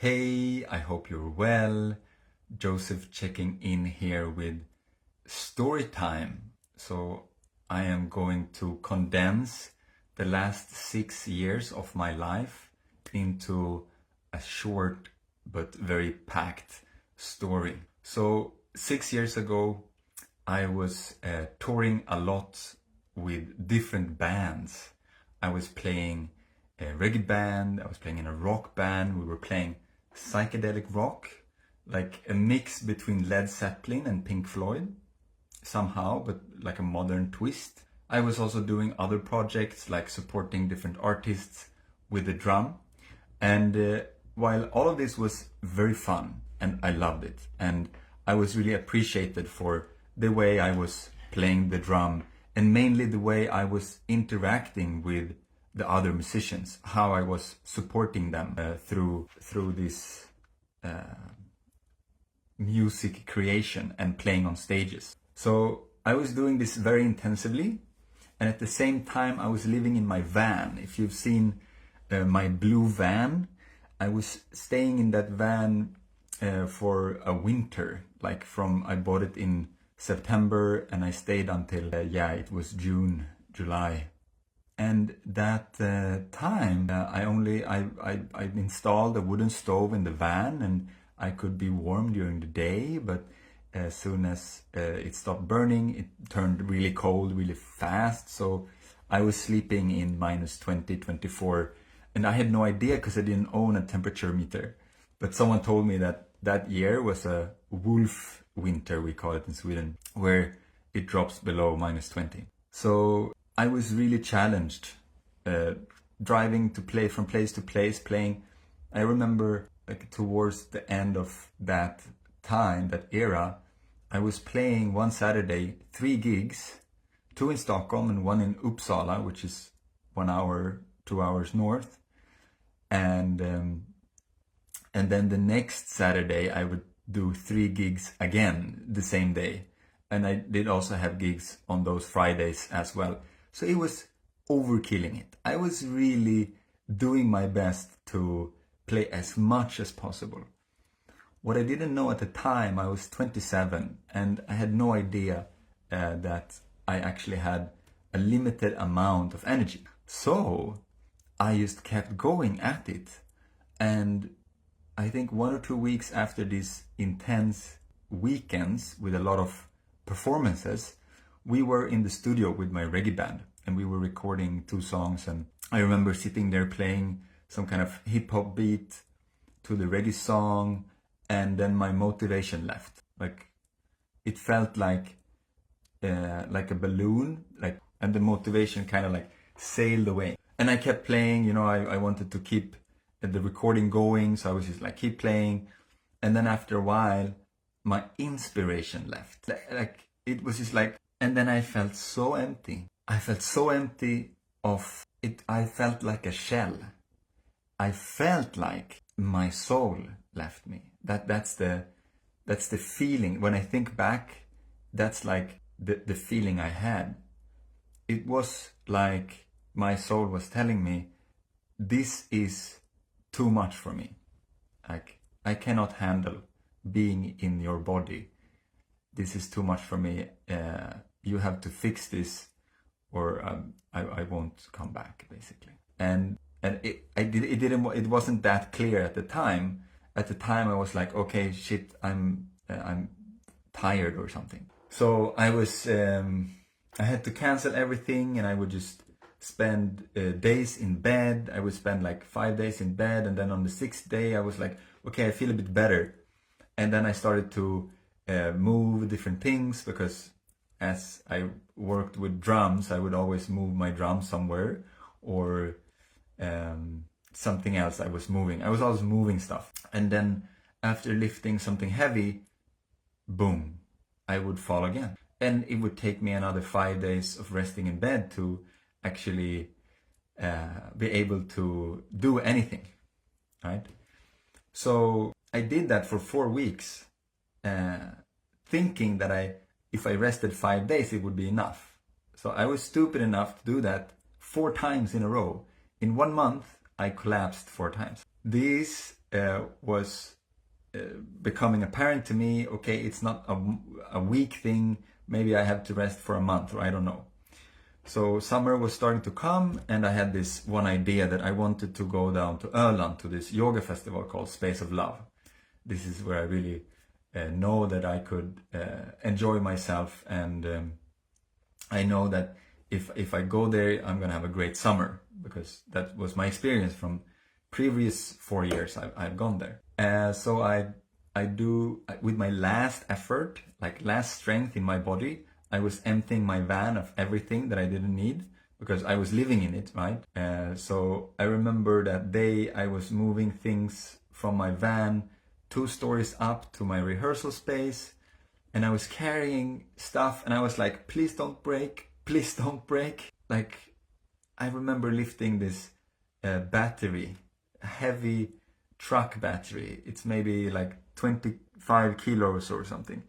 Hey, I hope you're well. Joseph checking in here with story time. So I am going to condense the last 6 years of my life into a short but very packed story. So 6 years ago, I was touring a lot with different bands. I was playing a reggae band, I was playing in a rock band, we were playing psychedelic rock, like a mix between Led Zeppelin and Pink Floyd, somehow, but like a modern twist. I was also doing other projects, like supporting different artists with the drum. And while all of this was very fun, and I loved it, and I was really appreciated for the way I was playing the drum, and mainly the way I was interacting with the other musicians, how I was supporting them through this music creation and playing on stages. So I was doing this very intensively, and at the same time I was living in my van. If you've seen my blue van, I was staying in that van for a winter, like I bought it in September and I stayed until it was June, July. And that time, I installed a wooden stove in the van, and I could be warm during the day. But as soon as it stopped burning, it turned really cold really fast. So I was sleeping in minus 20, 24, and I had no idea because I didn't own a temperature meter. But someone told me that year was a wolf winter, we call it in Sweden, where it drops below minus 20. So I was really challenged, driving to play from place to place, playing. I remember like towards the end of that time, that era, I was playing one Saturday, 3 gigs, 2 in Stockholm and 1 in Uppsala, which is 1 hour, 2 hours north. And then the next Saturday I would do 3 gigs again the same day. And I did also have gigs on those Fridays as well. So it was overkilling it. I was really doing my best to play as much as possible. What I didn't know at the time, I was 27 and I had no idea that I actually had a limited amount of energy. So I just kept going at it. And I think 1 or 2 weeks after these intense weekends with a lot of performances, we were in the studio with my reggae band and we were recording 2 songs, and I remember sitting there playing some kind of hip-hop beat to the reggae song, and then my motivation left. Like it felt like a balloon, and the motivation kind of like sailed away. And I kept playing, I wanted to keep the recording going, so I was just like keep playing. And then after a while my inspiration left. Like it was just like, and then I felt so empty. I felt so empty of it. I felt like a shell. I felt like my soul left me. That's the feeling. When I think back, that's like the feeling I had. It was like my soul was telling me, this is too much for me. Like I cannot handle being in your body. This is too much for me. You have to fix this, or I won't come back, basically. And it wasn't that clear at the time. At the time I was like, okay, shit, I'm tired or something. So I had to cancel everything, and I would just spend days in bed. I would spend like 5 days in bed, and then on the 6th day I was like, okay, I feel a bit better. And then I started to move different things, because as I worked with drums, I would always move my drums somewhere, or something else I was moving. I was always moving stuff. And then after lifting something heavy, boom, I would fall again. And it would take me another 5 days of resting in bed to actually be able to do anything, right? So I did that for 4 weeks, thinking that if I rested 5 days, it would be enough. So I was stupid enough to do that 4 times in a row. In 1 month, I collapsed 4 times. These was becoming apparent to me, okay, it's not a week thing, maybe I have to rest for a month, or I don't know. So summer was starting to come, and I had this one idea that I wanted to go down to Öland to this yoga festival called Space of Love. This is where I really know that I could enjoy myself, and I know that if I go there, I'm gonna have a great summer, because that was my experience from previous 4 years I've gone there. So I do, with my last effort, like last strength in my body, I was emptying my van of everything that I didn't need, because I was living in it, right? So I remember that day I was moving things from my van 2 stories up to my rehearsal space, and I was carrying stuff, and I was like, please don't break, please don't break. Like, I remember lifting this battery, a heavy truck battery. It's maybe like 25 kilos or something.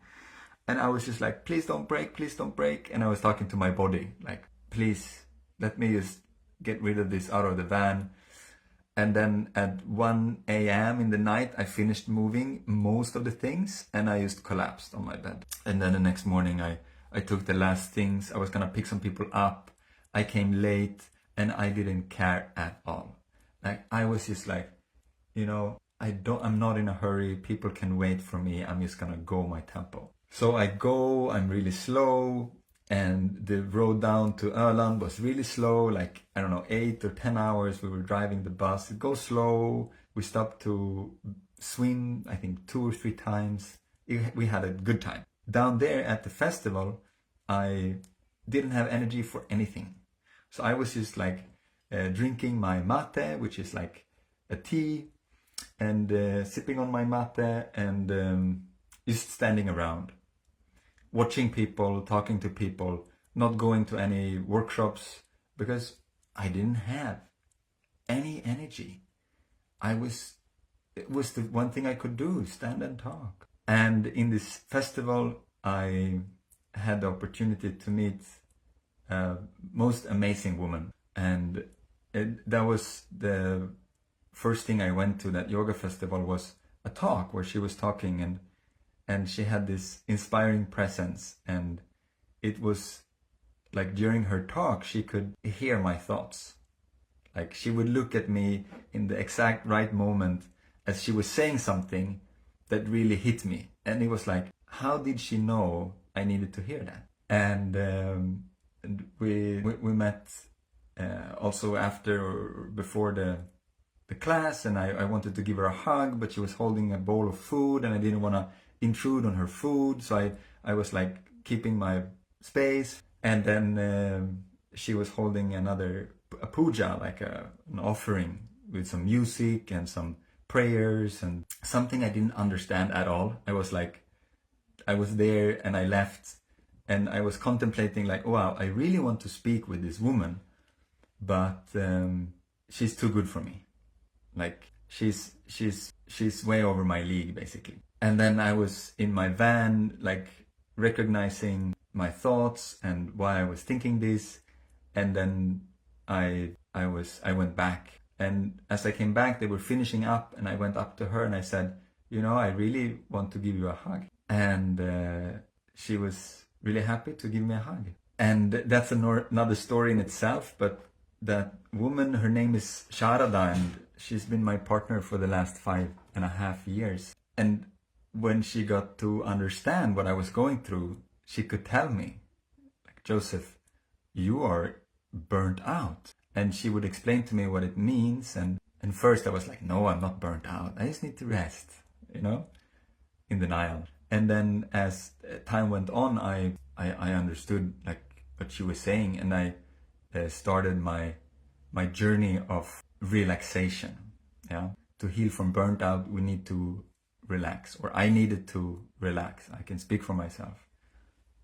And I was just like, please don't break, please don't break. And I was talking to my body, like, please, let me just get rid of this out of the van. And then at 1 a.m. in the night, I finished moving most of the things, and I just collapsed on my bed. And then the next morning, I took the last things. I was gonna pick some people up. I came late, and I didn't care at all. Like, I was just like, you know, I'm not in a hurry. People can wait for me. I'm just gonna go my tempo. So I go, I'm really slow, and the road down to Öland was really slow, like, I don't know, 8 or 10 hours. We were driving the bus. It goes slow. We stopped to swim, I think 2 or 3 times. We had a good time. Down there at the festival, I didn't have energy for anything. So I was just like drinking my mate, which is like a tea, and sipping on my mate, and just standing around, watching people, talking to people, not going to any workshops, because I didn't have any energy. It was the one thing I could do, stand and talk. And in this festival, I had the opportunity to meet a most amazing woman. And that was the first thing I went to that yoga festival, was a talk where she was talking, and she had this inspiring presence, and it was like during her talk she could hear my thoughts. Like, she would look at me in the exact right moment as she was saying something that really hit me, and it was like, how did she know I needed to hear that? And we met also after or before the class, and I wanted to give her a hug, but she was holding a bowl of food, and I didn't want to intrude on her food, so I was like keeping my space. And then she was holding a puja, like an offering with some music and some prayers and something I didn't understand at all. I was there, and I left, and I was contemplating, like, wow, I really want to speak with this woman, but she's too good for me. Like, she's way over my league, basically. And then I was in my van, like, recognizing my thoughts and why I was thinking this. And then I went back. And as I came back, they were finishing up, and I went up to her and I said, you know, I really want to give you a hug. And she was really happy to give me a hug. And that's another story in itself. But that woman, her name is Sharada, and she's been my partner for the last 5.5 years. And when she got to understand what I was going through, she could tell me, like, Joseph, you are burnt out. And she would explain to me what it means. And first I was like, no, I'm not burnt out. I just need to rest, you know, in denial. And then as time went on, I understood, like, what she was saying. And I started my journey of relaxation. Yeah. To heal from burnt out, we need to relax, or I needed to relax. I can speak for myself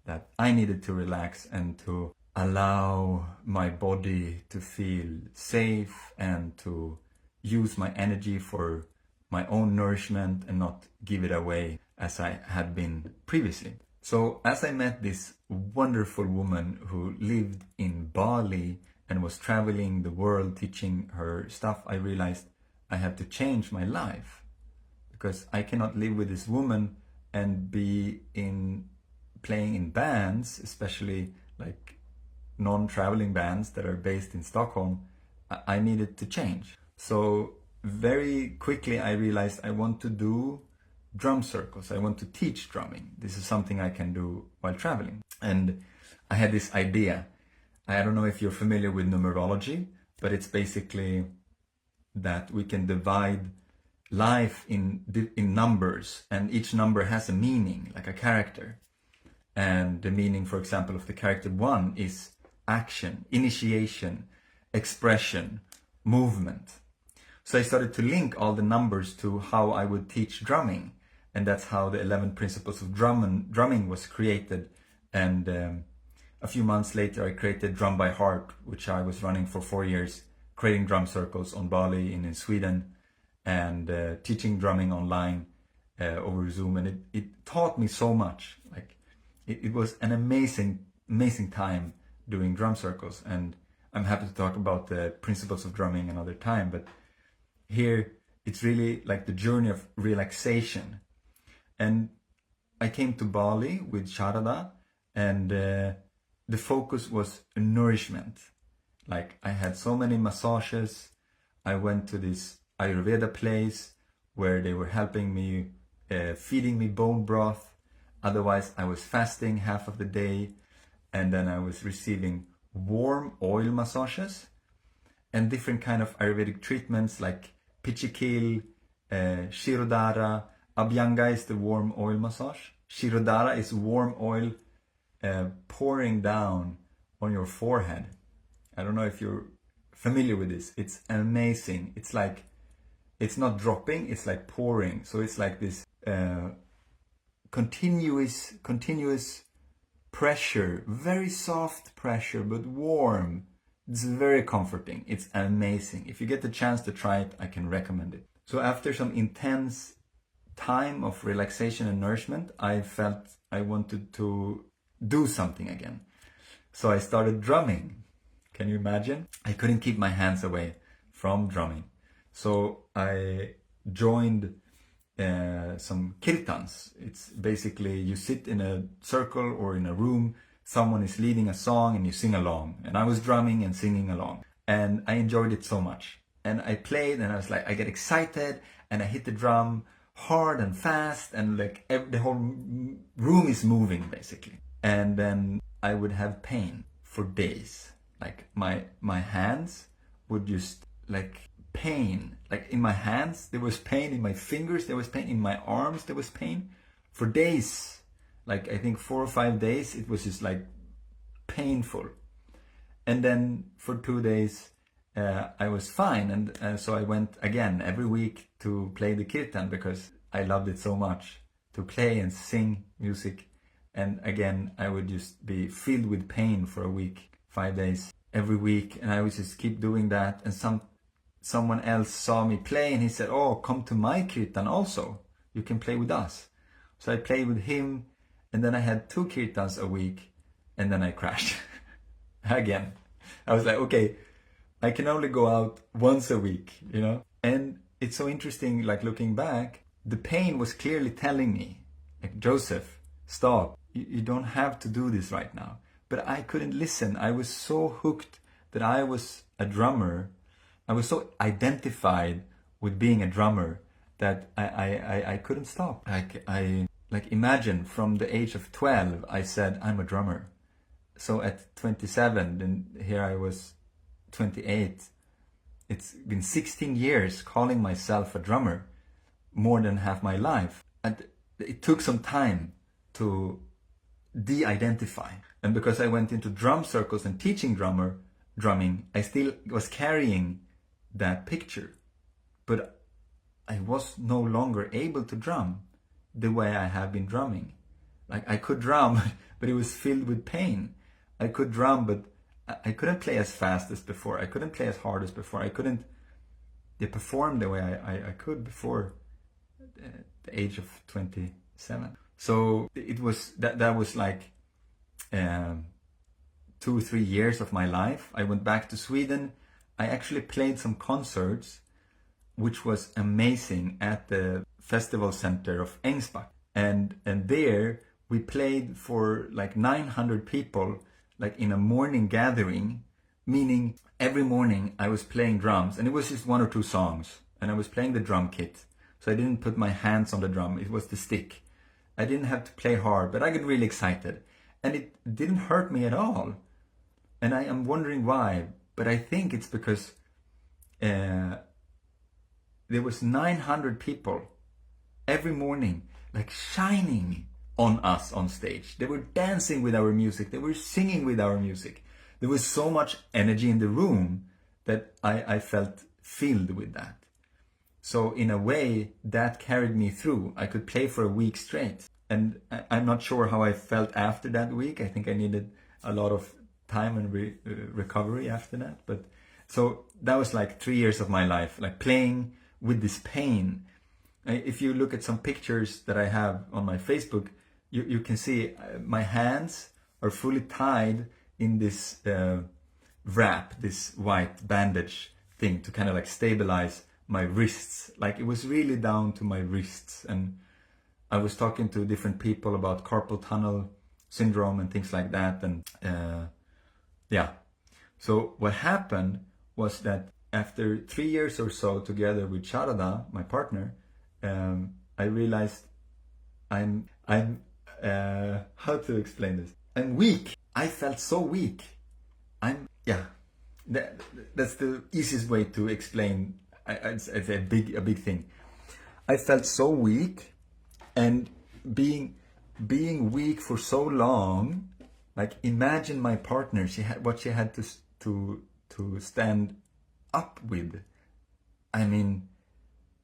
that I needed to relax and to allow my body to feel safe and to use my energy for my own nourishment and not give it away as I had been previously. So as I met this wonderful woman who lived in Bali and was traveling the world teaching her stuff, I realized I had to change my life. because I cannot live with this woman and be playing in bands, especially like non-traveling bands that are based in Stockholm. I needed to change. So very quickly I realized I want to do drum circles. I want to teach drumming. This is something I can do while traveling. And I had this idea. I don't know if you're familiar with numerology, but it's basically that we can divide life in numbers, and each number has a meaning, like a character. And the meaning, for example, of the character 1 is action, initiation, expression, movement. So I started to link all the numbers to how I would teach drumming, and that's how the 11 Principles of Drumming was created. And a few months later I created Drum by Heart, which I was running for 4 years, creating drum circles on Bali and in Sweden, and teaching drumming online over Zoom. And it taught me so much. Like it was an amazing time doing drum circles, and I'm happy to talk about the principles of drumming another time, but here it's really like the journey of relaxation. And I came to Bali with Sharada, and the focus was nourishment. Like I had so many massages. I went to this Ayurveda place where they were helping me, feeding me bone broth. Otherwise I was fasting half of the day, and then I was receiving warm oil massages and different kind of Ayurvedic treatments like Pichikil, Shirodara. Abhyanga is the warm oil massage. Shirodara is warm oil pouring down on your forehead. I don't know if you're familiar with this. It's amazing. It's like, it's not dropping, it's like pouring. So it's like this continuous pressure, very soft pressure, but warm. It's very comforting. It's amazing. If you get the chance to try it, I can recommend it. So after some intense time of relaxation and nourishment, I felt I wanted to do something again. So I started drumming. Can you imagine? I couldn't keep my hands away from drumming. So I joined some kirtans. It's basically you sit in a circle or in a room, someone is leading a song and you sing along. And I was drumming and singing along. And I enjoyed it so much. And I played and I was like, I get excited and I hit the drum hard and fast, and like the whole room is moving basically. And then I would have pain for days. Like my hands would just like pain. Like in my hands, there was pain. In my fingers, there was pain. In my arms, there was pain. For days, like I think 4 or 5 days, it was just like painful. And then for 2 days, I was fine. And so I went again every week to play the kirtan because I loved it so much, to play and sing music. And again, I would just be filled with pain for a week, 5 days every week. And I would just keep doing that. And someone else saw me play and he said, oh, come to my kirtan also. You can play with us. So I played with him, and then I had 2 kirtans a week, and then I crashed again. I was like, okay, I can only go out once a week, you know? And it's so interesting, like looking back, the pain was clearly telling me, like, Joseph, stop. You don't have to do this right now. But I couldn't listen. I was so hooked that I was a drummer. I was so identified with being a drummer that I couldn't stop. I imagine from the age of 12, I said, I'm a drummer. So at 27, and here I was 28, it's been 16 years calling myself a drummer, more than half my life. And it took some time to de-identify. And because I went into drum circles and teaching drumming, I still was carrying that picture. But I was no longer able to drum the way I have been drumming. Like I could drum, but it was filled with pain. I could drum, but I couldn't play as fast as before. I couldn't play as hard as before. I couldn't perform the way I could before the age of 27. So it was that was like 2 or 3 years of my life. I went back to Sweden. I actually played some concerts, which was amazing, at the festival center of Ängsbach. And there we played for like 900 people, like in a morning gathering, meaning every morning I was playing drums, and it was just one or two songs, and I was playing the drum kit. So I didn't put my hands on the drum, it was the stick. I didn't have to play hard, but I got really excited. And it didn't hurt me at all. And I am wondering why, but I think it's because there was 900 people every morning, like shining on us on stage. They were dancing with our music, they were singing with our music. There was so much energy in the room that I felt filled with that. So in a way, that carried me through. I could play for a week straight. And I'm not sure how I felt after that week. I think I needed a lot of time and recovery after that. But so that was like 3 years of my life, like playing with this pain. If you look at some pictures that I have on my Facebook, you can see my hands are fully tied in this wrap, this white bandage thing to kind of like stabilize my wrists. Like it was really down to my wrists. And I was talking to different people about carpal tunnel syndrome and things like that. And yeah. So what happened was that after 3 years or so together with Sharada, my partner, I realized I'm how to explain this? I'm weak. I felt so weak. That's the easiest way to explain. It's a big thing. I felt so weak, and being weak for so long. Like imagine my partner. What she had to stand up with. I mean,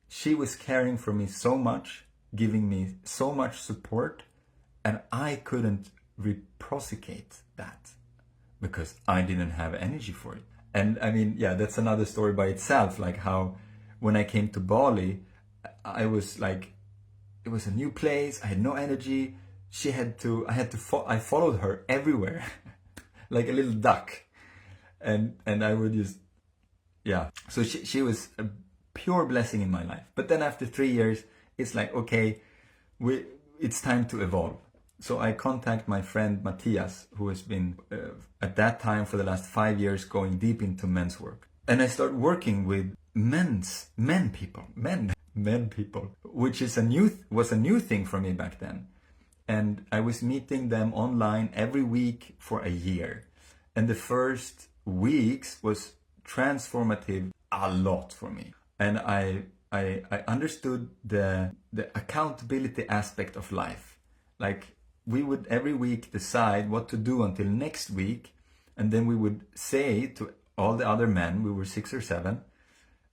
she was caring for me so much, giving me so much support, and I couldn't reciprocate that because I didn't have energy for it. And I mean, yeah, that's another story by itself. Like how when I came to Bali, I was like, it was a new place. I had no energy. I followed her everywhere, like a little duck, and I would just, yeah. So she was a pure blessing in my life. But then after 3 years, it's like, okay, it's time to evolve. So I contact my friend Matthias, who has been at that time for the last 5 years going deep into men's work, and I start working with men people, which is was a new thing for me back then. And I was meeting them online every week for a year. And the first weeks was transformative a lot for me. And I understood the accountability aspect of life. Like we would every week decide what to do until next week. And then we would say to all the other men, we were 6 or 7,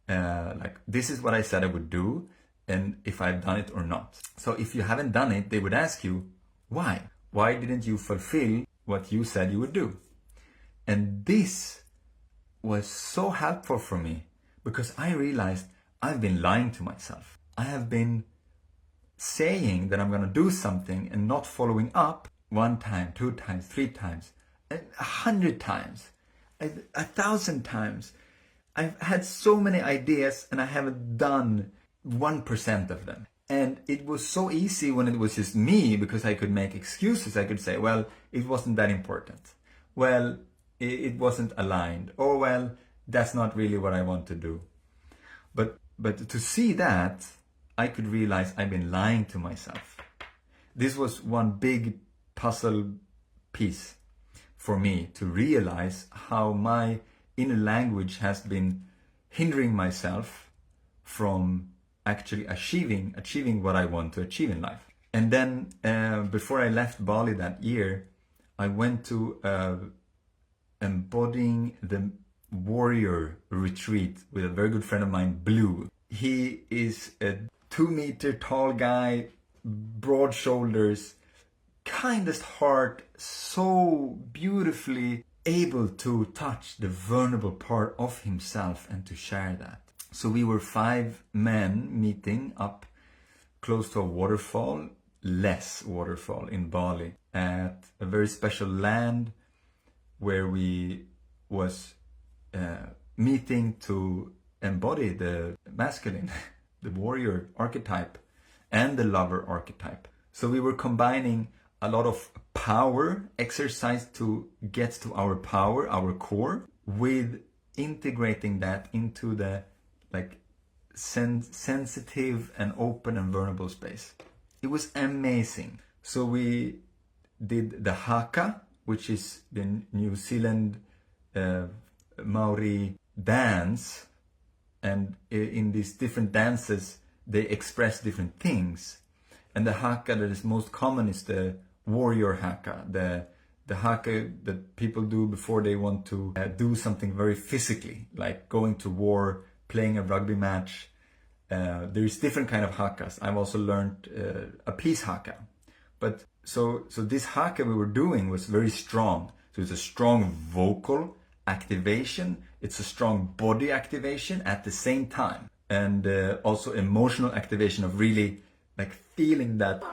like, this is what I said I would do, and if I've done it or not. So if you haven't done it, they would ask you, why? Why didn't you fulfill what you said you would do? And this was so helpful for me because I realized I've been lying to myself. I have been saying that I'm going to do something and not following up 1 time, 2 times, 3 times, 100 times, 1,000 times. I've had so many ideas and I haven't done 1% of them. And it was so easy when it was just me because I could make excuses. I could say, well, it wasn't that important. Well, it wasn't aligned. Or, well, that's not really what I want to do. But to see that, I could realize I've been lying to myself. This was one big puzzle piece for me to realize how my inner language has been hindering myself from actually achieving what I want to achieve in life. And then before I left Bali that year, I went to Embodying the Warrior retreat with a very good friend of mine, Blue. He is a 2-meter tall guy, broad shoulders, kindest heart, so beautifully able to touch the vulnerable part of himself and to share that. So we were 5 men meeting up close to a waterfall, less waterfall in Bali, at a very special land where we was meeting to embody the masculine, the warrior archetype. and the lover archetype. So we were combining a lot of power exercise to get to our power, our core, with integrating that into the like sensitive and open and vulnerable space. It was amazing. So we did the haka, which is the New Zealand Maori dance, and in these different dances they express different things. And the haka that is most common is the warrior haka, the haka that people do before they want to do something very physically, like going to war, playing a rugby match. There's different kind of hakas. I've also learned a peace haka. But so this haka we were doing was very strong. So it's a strong vocal activation. It's a strong body activation at the same time. And also emotional activation of really like feeling that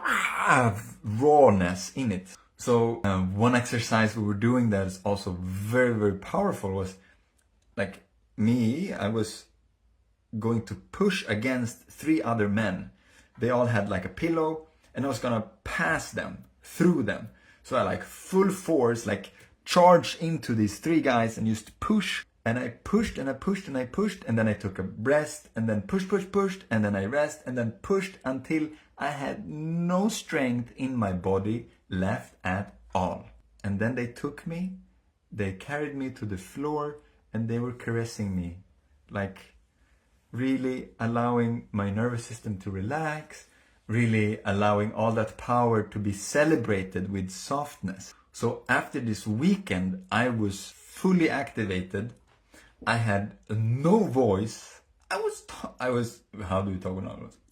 rawness in it. So one exercise we were doing that is also very, very powerful was like me, I was going to push against 3 other men. They all had like a pillow, and I was gonna pass them, through them. So I like full force, like charged into these 3 guys and used to push. And I pushed and I pushed and I pushed, and then I took a rest, and then pushed, and then I rest, and then pushed until I had no strength in my body left at all. And then they took me, they carried me to the floor, and they were caressing me, like really allowing my nervous system to relax, really allowing all that power to be celebrated with softness. So after this weekend, I was fully activated. I had no voice. I was, how do you talk when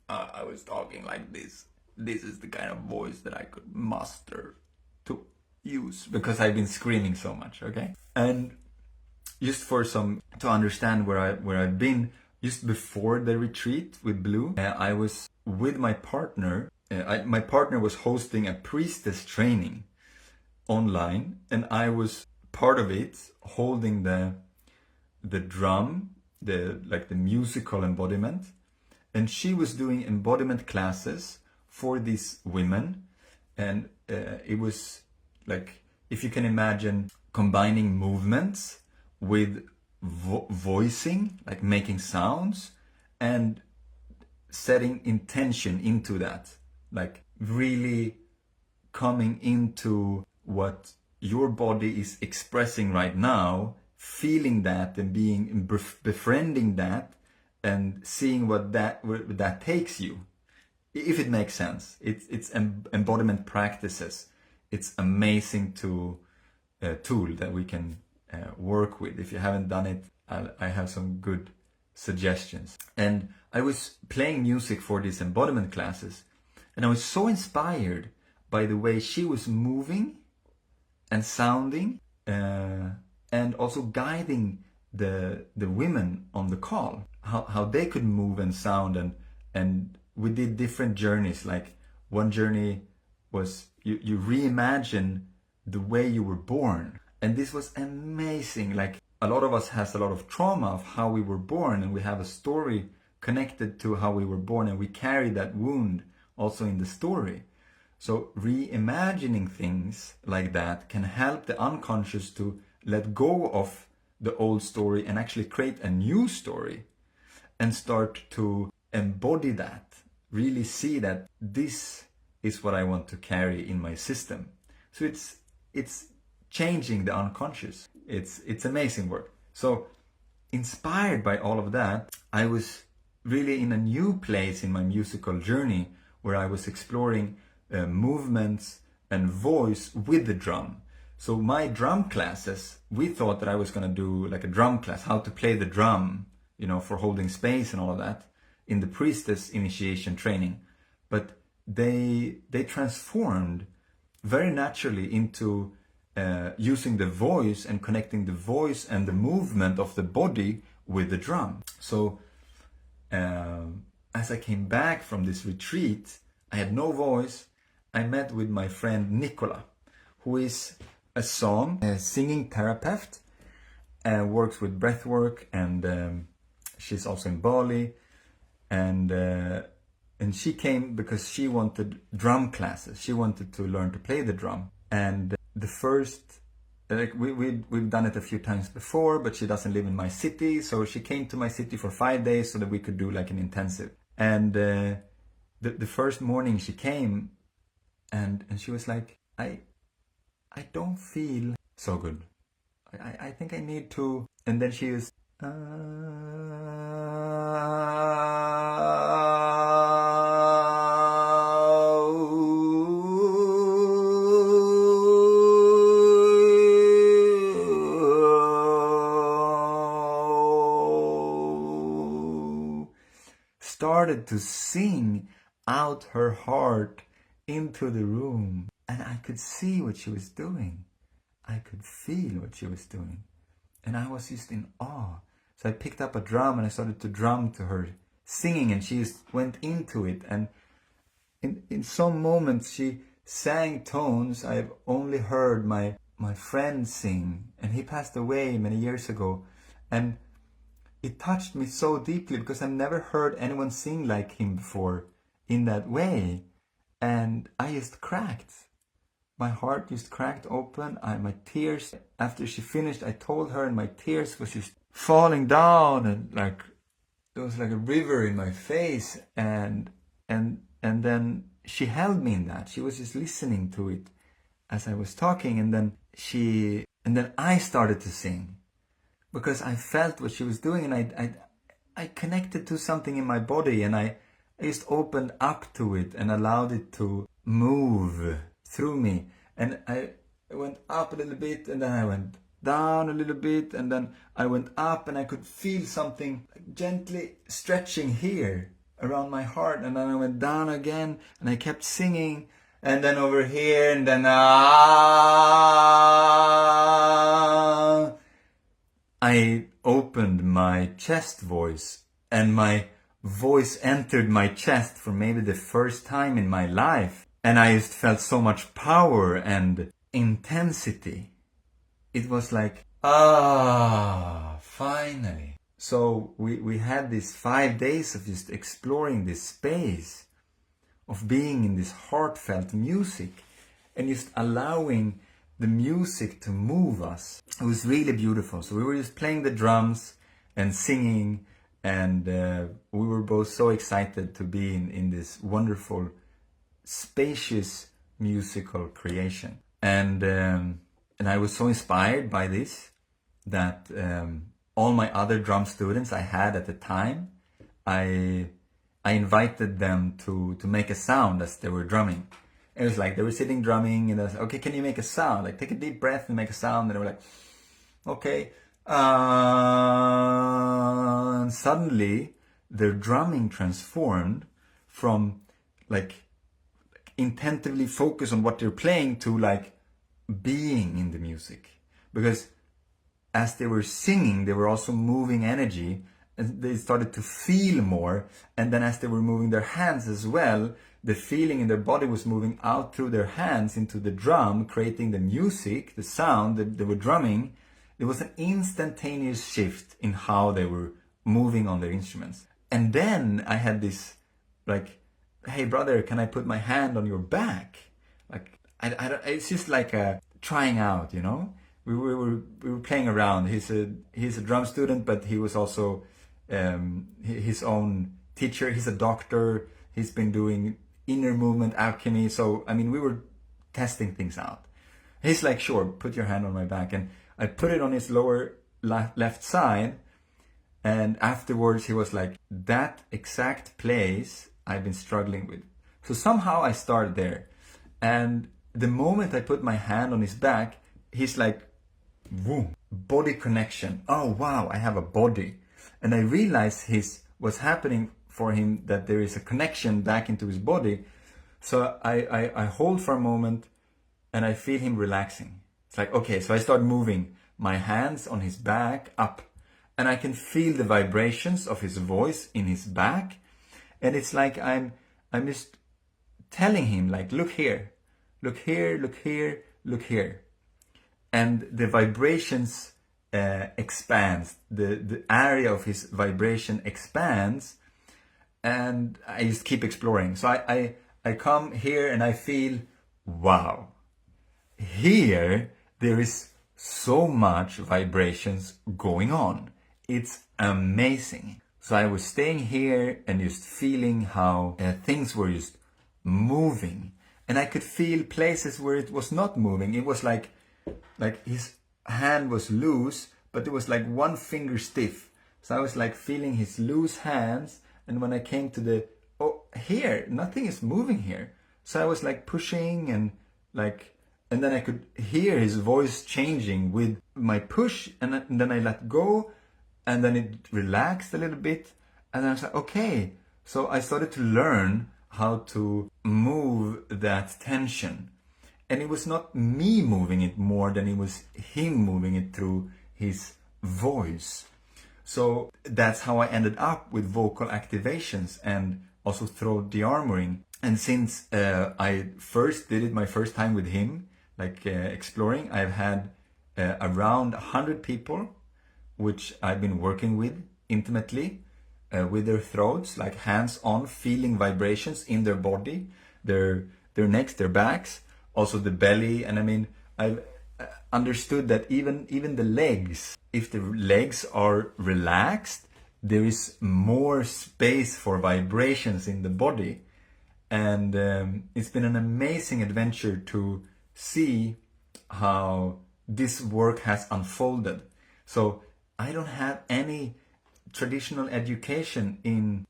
I was talking like this. This is the kind of voice that I could muster to use because I've been screaming so much, okay? And just for to understand where I've been, just before the retreat with Blue, I was with my partner. My partner was hosting a priestess training online, and I was part of it, holding the drum, the musical embodiment, and she was doing embodiment classes for these women. And it was like, if you can imagine combining movements with voicing, like making sounds, and setting intention into that, like really coming into what your body is expressing right now, feeling that and befriending that, and seeing where that takes you, if it makes sense. It's embodiment practices. It's amazing tool that we can work with. If you haven't done it, I have some good suggestions. And I was playing music for these embodiment classes, and I was so inspired by the way she was moving and sounding, and also guiding the women on the call, how they could move and sound, and we did different journeys. Like one journey was you reimagine the way you were born, and this was amazing. Like a lot of us has a lot of trauma of how we were born, and we have a story connected to how we were born, and we carry that wound also in the story. So reimagining things like that can help the unconscious to let go of the old story and actually create a new story, and start to embody that, really see that this is what I want to carry in my system. So it's changing the unconscious. It's amazing work. So inspired by all of that, I was really in a new place in my musical journey where I was exploring movements and voice with the drum. So my drum classes, we thought that I was going to do like a drum class, how to play the drum, for holding space and all of that in the priestess initiation training. But they transformed very naturally into using the voice and connecting the voice and the movement of the body with the drum. So as I came back from this retreat, I had no voice. I met with my friend Nicola, who is a singing therapist, works with breath work, and she's also in Bali. And And she came because she wanted drum classes. She wanted to learn to play the drum. And the first, like we've done it a few times before, but she doesn't live in my city. So she came to my city for 5 days so that we could do like an intensive. And the first morning she came and she was like, I don't feel so good. I think I need to. And then she was, started to sing out her heart into the room. And I could see what she was doing. I could feel what she was doing. And I was just in awe. So I picked up a drum and I started to drum to her singing, and she just went into it. And in some moments she sang tones I've only heard my friend sing. And he passed away many years ago. And it touched me so deeply because I've never heard anyone sing like him before in that way. And I just cracked. My heart just cracked open. My tears, after she finished, I told her, and my tears was just falling down, and like there was like a river in my face. And then she held me in that. She was just listening to it as I was talking, and then I started to sing because I felt what she was doing, and I connected to something in my body, and I just opened up to it and allowed it to move through me. And I went up a little bit, and then I went down a little bit, and then I went up, and I could feel something gently stretching here around my heart. And then I went down again, and I kept singing, and then over here, and then I opened my chest voice, and my voice entered my chest for maybe the first time in my life. And I just felt so much power and intensity. It was like, finally. So we had these 5 days of just exploring this space, of being in this heartfelt music, and just allowing the music to move us. It was really beautiful. So we were just playing the drums and singing, and we were both so excited to be in this wonderful, spacious musical creation. And I was so inspired by this that all my other drum students I had at the time, I invited them to make a sound as they were drumming. It was like they were sitting drumming, and I was like, okay, can you make a sound? Like, take a deep breath and make a sound. And they were like, okay. And suddenly their drumming transformed from like intensively focus on what they're playing to like being in the music. Because as they were singing, they were also moving energy, and they started to feel more. And then as they were moving their hands as well, the feeling in their body was moving out through their hands into the drum, creating the music, the sound that they were drumming. There was an instantaneous shift in how they were moving on their instruments. And then I had this like, hey brother, can I put my hand on your back? Like, it's just like a trying out, you know? We were playing around. He's a drum student, but he was also his own teacher. He's a doctor. He's been doing inner movement alchemy. So, I mean, we were testing things out. He's like, sure, put your hand on my back. And I put it on his lower left side. And afterwards he was like, that exact place I've been struggling with. So somehow I started there. And the moment I put my hand on his back, he's like, whoa, body connection. Oh, wow, I have a body. And I realized what's happening for him, that there is a connection back into his body. So I hold for a moment and I feel him relaxing. It's like, okay, so I start moving my hands on his back up, and I can feel the vibrations of his voice in his back. And it's like I'm just telling him, like, look here, look here, look here, look here. And the vibrations expands, the area of his vibration expands, and I just keep exploring. So I come here and I feel, wow, here there is so much vibrations going on. It's amazing. So I was staying here and just feeling how things were just moving, and I could feel places where it was not moving. It was like his hand was loose, but it was like one finger stiff. So I was like feeling his loose hands, and when I came to the, oh, here, nothing is moving here. So I was like pushing and then I could hear his voice changing with my push, and then I let go, and then it relaxed a little bit, and then I was like, okay. So I started to learn how to move that tension. And it was not me moving it more than it was him moving it through his voice. So that's how I ended up with vocal activations and also throat de-armoring. And since I first did it my first time with him, exploring, I've had around 100 people which I've been working with intimately with their throats, like hands-on, feeling vibrations in their body, their necks, their backs, also the belly. And I mean, I've understood that even the legs, if the legs are relaxed, there is more space for vibrations in the body. And it's been an amazing adventure to see how this work has unfolded. So I don't have any traditional education in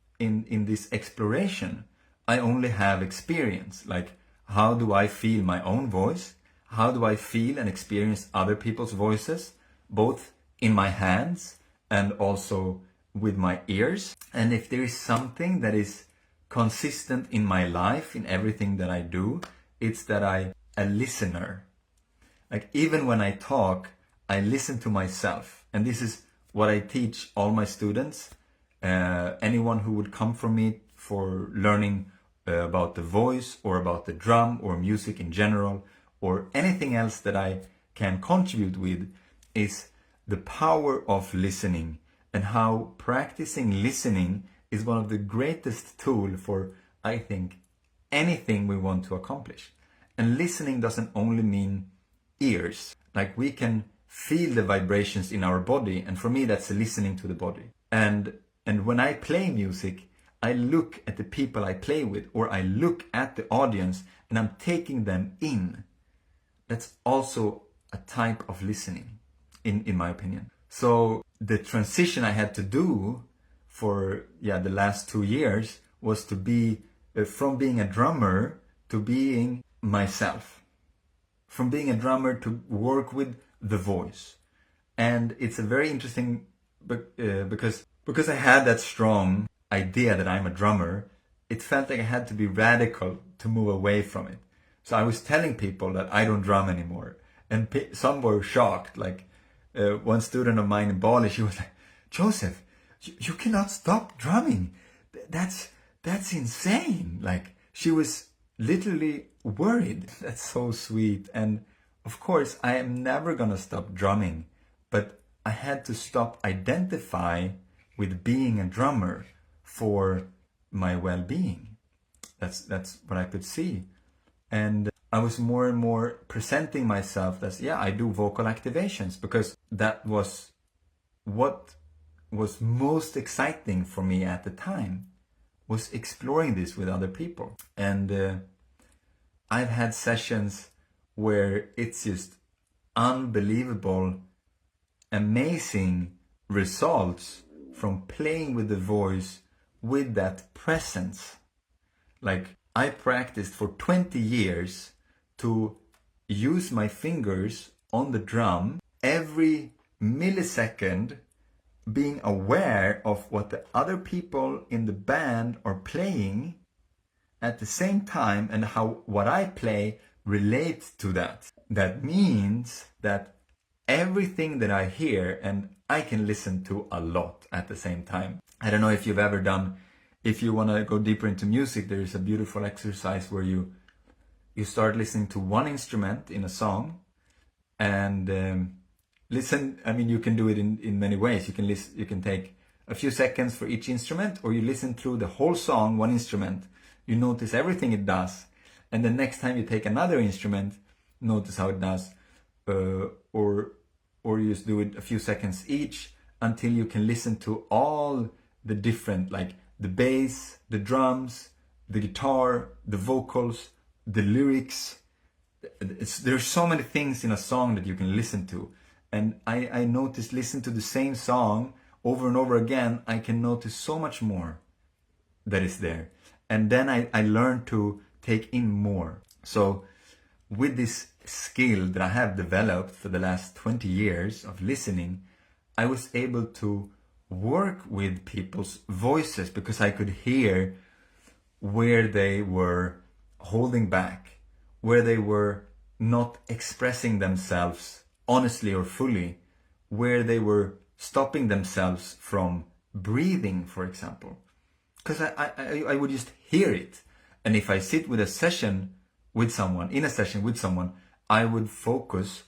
this exploration. I only have experience. Like, how do I feel my own voice? How do I feel and experience other people's voices, both in my hands and also with my ears? And if there is something that is consistent in my life, in everything that I do, it's that I'm a listener. Like, even when I talk, I listen to myself. And this is what I teach all my students. Anyone who would come from me for learning about the voice or about the drum or music in general or anything else that I can contribute with, is the power of listening, and how practicing listening is one of the greatest tools for, I think, anything we want to accomplish. And listening doesn't only mean ears. Like, we can feel the vibrations in our body, and for me that's listening to the body. And when I play music, I look at the people I play with, or I look at the audience and I'm taking them in. That's also a type of listening, in my opinion. So the transition I had to do for the last 2 years was to be from being a drummer to being myself, from being a drummer to work with the voice. And it's a very interesting, because I had that strong idea that I'm a drummer, it felt like I had to be radical to move away from it. So I was telling people that I don't drum anymore, and some were shocked. Like one student of mine in Bali, she was like, "Joseph, you cannot stop drumming. That's insane." Like, she was literally worried. That's so sweet. And of course, I am never gonna stop drumming, but I had to stop identify with being a drummer for my well-being. That's what I could see. And I was more and more presenting myself as, I do vocal activations, because that was what was most exciting for me at the time, was exploring this with other people. And I've had sessions where it's just unbelievable, amazing results from playing with the voice with that presence. Like, I practiced for 20 years to use my fingers on the drum every millisecond, being aware of what the other people in the band are playing at the same time, and how what I play relates to that. That means that everything that I hear, and I can listen to a lot at the same time. I don't know if you've ever done, if you want to go deeper into music, there is a beautiful exercise where you start listening to one instrument in a song, and listen. I mean, you can do it in many ways. You can take a few seconds for each instrument, or you listen through the whole song, one instrument, you notice everything it does, and the next time you take another instrument, notice how it does, or you just do it a few seconds each until you can listen to all the different, like the bass, the drums, the guitar, the vocals, the lyrics. There's so many things in a song that you can listen to. And I noticed, listen to the same song over and over again, I can notice so much more that is there. And then I learned to take in more. So with this skill that I have developed for the last 20 years of listening, I was able to work with people's voices because I could hear where they were holding back, where they were not expressing themselves honestly or fully, where they were stopping themselves from breathing, for example. Because I would just hear it. And if I sit with a session with someone, in a session with someone, I would focus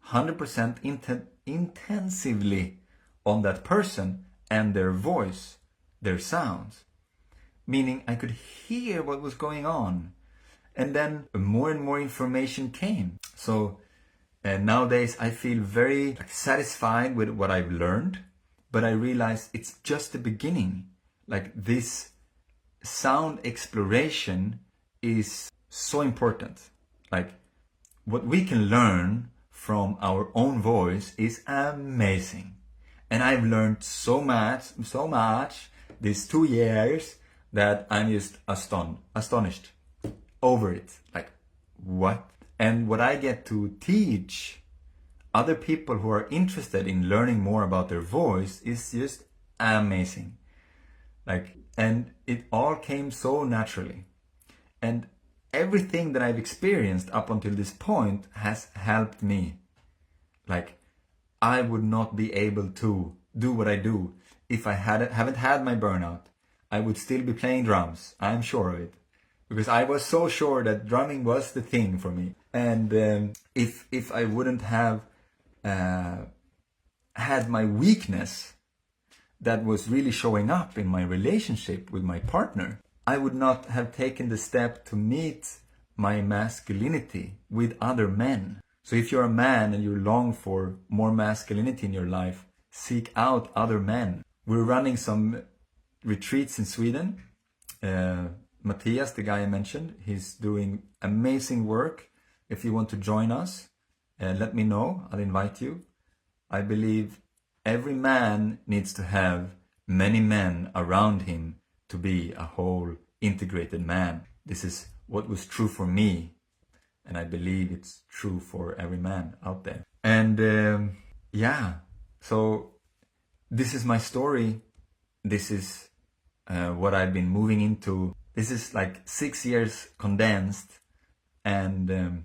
100% intensively on that person and their voice, their sounds. Meaning I could hear what was going on. And then more and more information came. So nowadays I feel very satisfied with what I've learned, but I realize it's just the beginning. Like this sound exploration is so important. Like what we can learn from our own voice is amazing. And I've learned so much these 2 years that I'm just astonished over it. Like, what? And what I get to teach other people who are interested in learning more about their voice is just amazing. Like, and it all came so naturally. And everything that I've experienced up until this point has helped me. Like, I would not be able to do what I do if I haven't had my burnout. I would still be playing drums. I'm sure of it. Because I was so sure that drumming was the thing for me. And if I wouldn't have had my weakness that was really showing up in my relationship with my partner, I would not have taken the step to meet my masculinity with other men. So if you're a man and you long for more masculinity in your life, seek out other men. We're running some retreats in Sweden. Matthias, the guy I mentioned, he's doing amazing work. If you want to join us, let me know. I'll invite you. I believe every man needs to have many men around him to be a whole integrated man. This is what was true for me. And I believe it's true for every man out there. And yeah, so this is my story. This is what I've been moving into. This is like 6 years condensed. And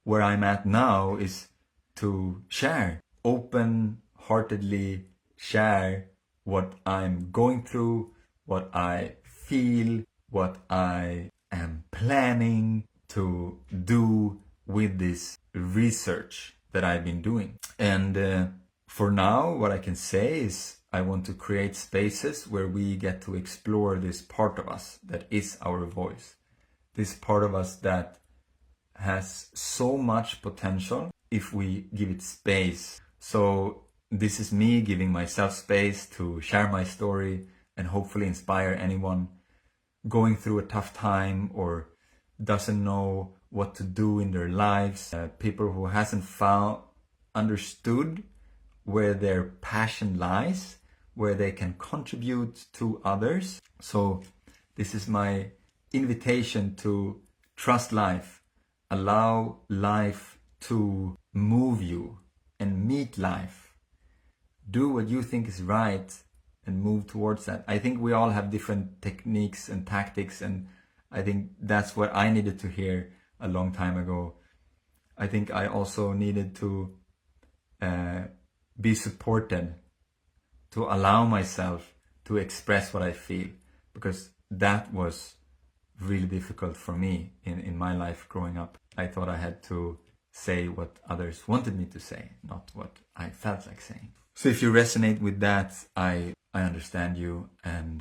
where I'm at now is to share, open-heartedly share what I'm going through, what I feel, what I am planning to do with this research that I've been doing. And for now, what I can say is I want to create spaces where we get to explore this part of us that is our voice. This part of us that has so much potential if we give it space. So this is me giving myself space to share my story and hopefully inspire anyone going through a tough time or doesn't know what to do in their lives, people who hasn't understood where their passion lies, where they can contribute to others. So this is my invitation to trust life, allow life to move you and meet life. Do what you think is right and move towards that. I think we all have different techniques and tactics, and I think that's what I needed to hear a long time ago. I think I also needed to be supported, to allow myself to express what I feel, because that was really difficult for me in my life growing up. I thought I had to say what others wanted me to say, not what I felt like saying. So if you resonate with that, I I understand you, and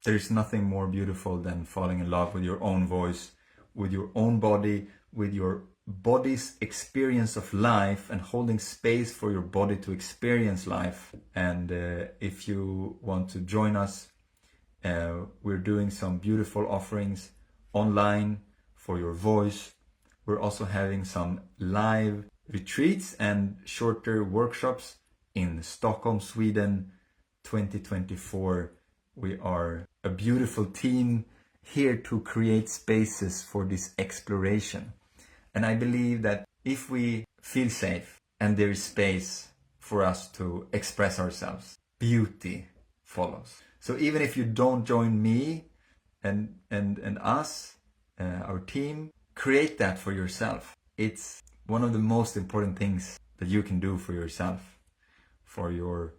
there is nothing more beautiful than falling in love with your own voice, with your own body, with your body's experience of life, and holding space for your body to experience life. And if you want to join us, we're doing some beautiful offerings online for your voice. We're also having some live retreats and shorter workshops in Stockholm, Sweden, 2024. We are a beautiful team here to create spaces for this exploration. And I believe that if we feel safe and there is space for us to express ourselves, beauty follows. So even if you don't join me and us, our team, create that for yourself. It's one of the most important things that you can do for yourself, for your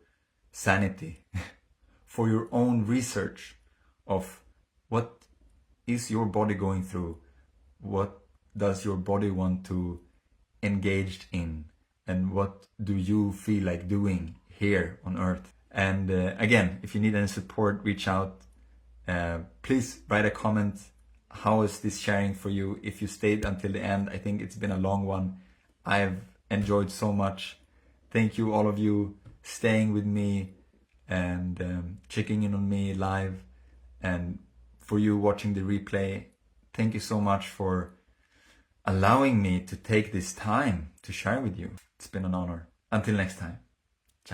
sanity, for your own research of what is your body going through, what does your body want to engage in, and what do you feel like doing here on earth. And again, if you need any support, reach out. Please write a comment. How is this sharing for you? If you stayed until the end, I think it's been a long one. I've enjoyed so much. Thank you, all of you, staying with me and checking in on me live. And for you watching the replay, thank you so much for allowing me to take this time to share with you. It's been an honor. Until next time.